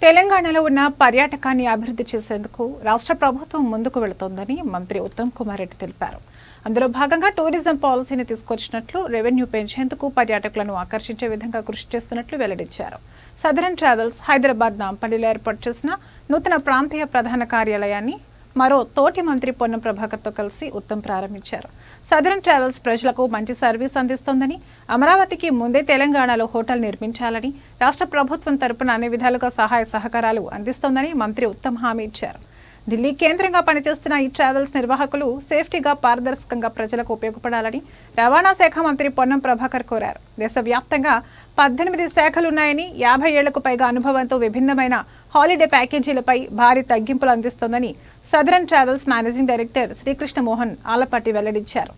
తెలంగాణలో ఉన్న పర్యాటకాన్ని అభివృద్ధి చేసేందుకు రాష్ట్ర ప్రభుత్వం ముందుకు వెళుతోందని మంత్రి ఉత్తమ్ కుమార్ రెడ్డి తెలిపారు. అందులో భాగంగా టూరిజం పాలసీని తీసుకొచ్చినట్లు, రెవెన్యూ పెంచేందుకు పర్యాటకులను ఆకర్షించే విధంగా కృషి చేస్తున్నట్లు వెల్లడించారు. సదరన్ ట్రావెల్స్ హైదరాబాద్ నాంపల్లిలో ఏర్పాటు చేసిన నూతన ప్రాంతీయ ప్రధాన కార్యాలయాన్ని మరో తోటి మంత్రి పొన్నం ప్రభాకర్తో కలిసి ఉత్తమ్ ప్రారంభించారు. సదరన్ ట్రావెల్స్ ప్రజలకు మంచి సర్వీస్ అందిస్తోందని, అమరావతికి ముందే తెలంగాణలో హోటల్ నిర్మించాలని రాష్ట్ర ప్రభుత్వం తరపున అన్ని విధాలుగా సహాయ సహకారాలు అందిస్తోందని మంత్రి ఉత్తమ్ హామీ ఇచ్చారు. ఢిల్లీ కేంద్రంగా పనిచేస్తున్న ఈ ట్రావెల్స్ నిర్వాహకులు సేఫ్టీగా, పారదర్శకంగా ప్రజలకు ఉపయోగపడాలని రవాణా శాఖ మంత్రి పొన్నం ప్రభాకర్ కోరారు. దేశవ్యాప్తంగా 18 శాఖలున్నాయని, 50 ఏళ్లకు పైగా అనుభవంతో విభిన్నమైన హాలిడే ప్యాకేజీలపై భారీ తగ్గింపులు అందిస్తోందని సదరన్ ట్రావెల్స్ మేనేజింగ్ డైరెక్టర్ శ్రీకృష్ణ మోహన్ ఆలపాటి వెల్లడించారు.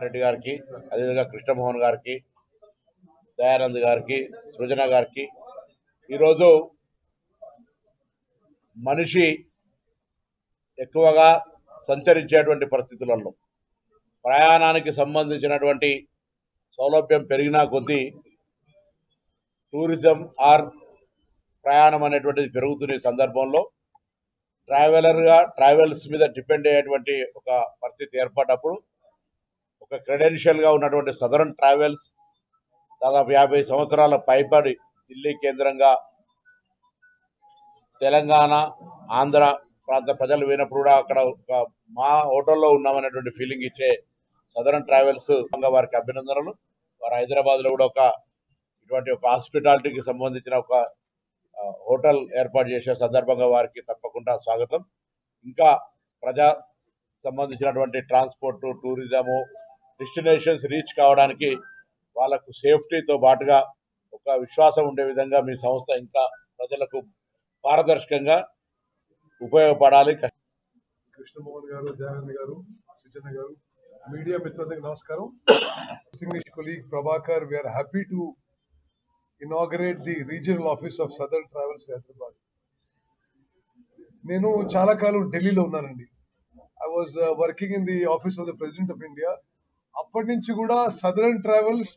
రెడ్డి గారికి, అదేవిధంగా కృష్ణమోహన్ గారికి, దయానంద్ గారికి, సృజన గారికి, ఈరోజు మనిషి ఎక్కువగా సంచరించేటువంటి పరిస్థితులలో ప్రయాణానికి సంబంధించినటువంటి సౌలభ్యం పెరిగినా కొద్దీ టూరిజం ఆర్ ప్రయాణం అనేటువంటిది పెరుగుతున్న సందర్భంలో ట్రావెల్స్ మీద డిపెండ్ అయ్యేటువంటి ఒక పరిస్థితి ఏర్పడినప్పుడు ఒక క్రెడెన్షియల్గా ఉన్నటువంటి సదరన్ ట్రావెల్స్ దాదాపు 50 సంవత్సరాల పైబడి ఢిల్లీ కేంద్రంగా తెలంగాణ, ఆంధ్ర ప్రాంత ప్రజలు పోయినప్పుడు కూడా అక్కడ ఒక మా హోటల్లో ఉన్నామనేటువంటి ఫీలింగ్ ఇచ్చే సదరన్ ట్రావెల్స్ వారికి అభినందనలు. వారు హైదరాబాద్లో కూడా ఇటువంటి ఒక హాస్పిటాలిటీకి సంబంధించిన ఒక హోటల్ ఏర్పాటు చేసే సందర్భంగా వారికి తప్పకుండా స్వాగతం. ఇంకా ప్రజా సంబంధించినటువంటి ట్రాన్స్పోర్టు, టూరిజము, డెస్టినేషన్స్ రీచ్ కావడానికి వాళ్ళకు సేఫ్టీతో పాటుగా ఒక విశ్వాసం ఉండే విధంగా మీ సంస్థ ఇంకా ప్రజలకు పారదర్శకంగా ఉపయోగపడాలి. కృష్ణమోహన్ గారు, దయానంద్ గారు, సృజన గారు, మీడియా మిత్రులందరికీ నమస్కారం. Distinguished colleague Prabhakar, we are happy to inaugurate the regional office of Southern Travels Hyderabad. నేను చాలా కాలం ఢిల్లీలో ఉన్నానండి. I was working in the office of the President of India. అప్పటి నుంచి కూడా Southern Travels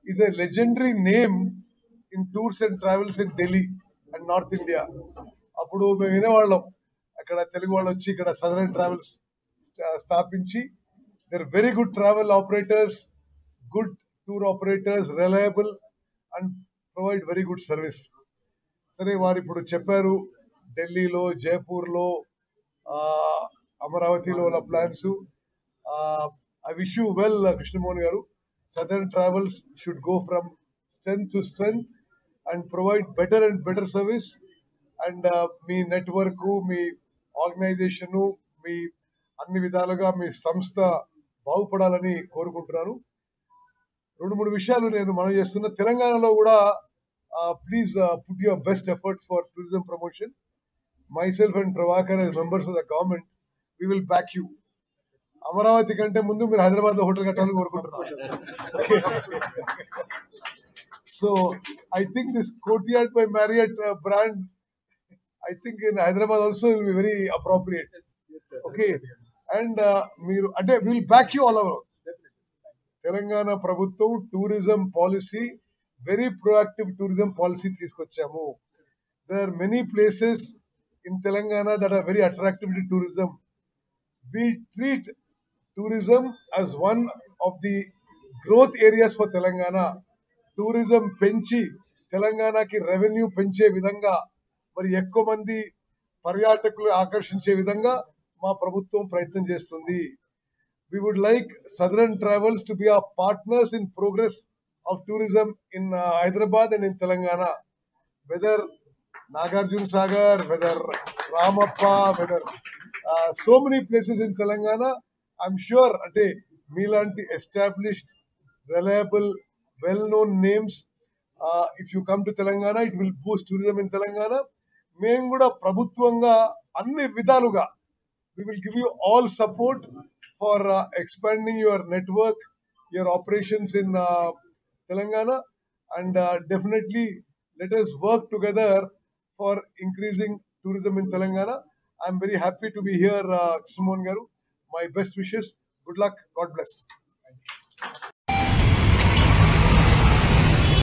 is a legendary name in tours and travels in Delhi and North India. అప్పుడు మేము వినేవాళ్ళం, అక్కడ తెలుగు వాళ్ళు వచ్చి ఇక్కడ సదరన్ ట్రావెల్స్ స్థాపించి, they're very good travel operators, good tour operators, reliable and provide very good service. సరే, వారు ఇప్పుడు చెప్పారు ఢిల్లీలో, జైపూర్లో, అమరావతిలో plans. I wish you well, Krishnamohan garu. Southern Travels should go from strength to strength and provide better and better service. And మీ network, మీ organisation, మీ అన్ని విధాలుగా మీ సంస్థ బాగుపడాలని కోరుకుంటున్నాను. 2-3 విషయాలు నేను మనం చేస్తున్న తెలంగాణలో కూడా please put your best efforts for tourism promotion. myself and Prabhakar as members of the government, we will back you. Amaravati కంటే ముందు మీరు హైదరాబాద్ లో హోటల్ కట్టాలని కోరుకుంటున్నారు. So I think this Courtyard by Marriott brand, I think in Hyderabad also will be very appropriate. Okay, and మీరు అంటే we will back you all over. Telangana ప్రభుత్వం tourism policy, very proactive tourism policy తీసుకొచ్చాము. There are many places in Telangana that are very attractive to tourism. We treat tourism as one of the growth areas for Telangana. Tourism పెంచి తెలంగాణకి revenue పెంచే విధంగా, మరి ఎక్కువ మంది పర్యాటకులు ఆకర్షించే విధంగా మా ప్రభుత్వం ప్రయత్నం చేస్తుంది. We would like Southern Travels to be our partners in progress of tourism in Hyderabad and in Telangana. Whether Nagarjuna Sagar, whether Ramappa, whether so many places in Telangana, I'm sure అంటే మీలాంటి established reliable, well-known names. If you come to Telangana, it will boost tourism in Telangana. మేము కూడా ప్రభుత్వంగా అన్ని విధాలుగా we will give you all support for expanding your network, your operations in Telangana, and definitely let us work together for increasing tourism in Telangana. I'm very happy to be here, Krishnamohan Garu. My best wishes. Good luck. God bless.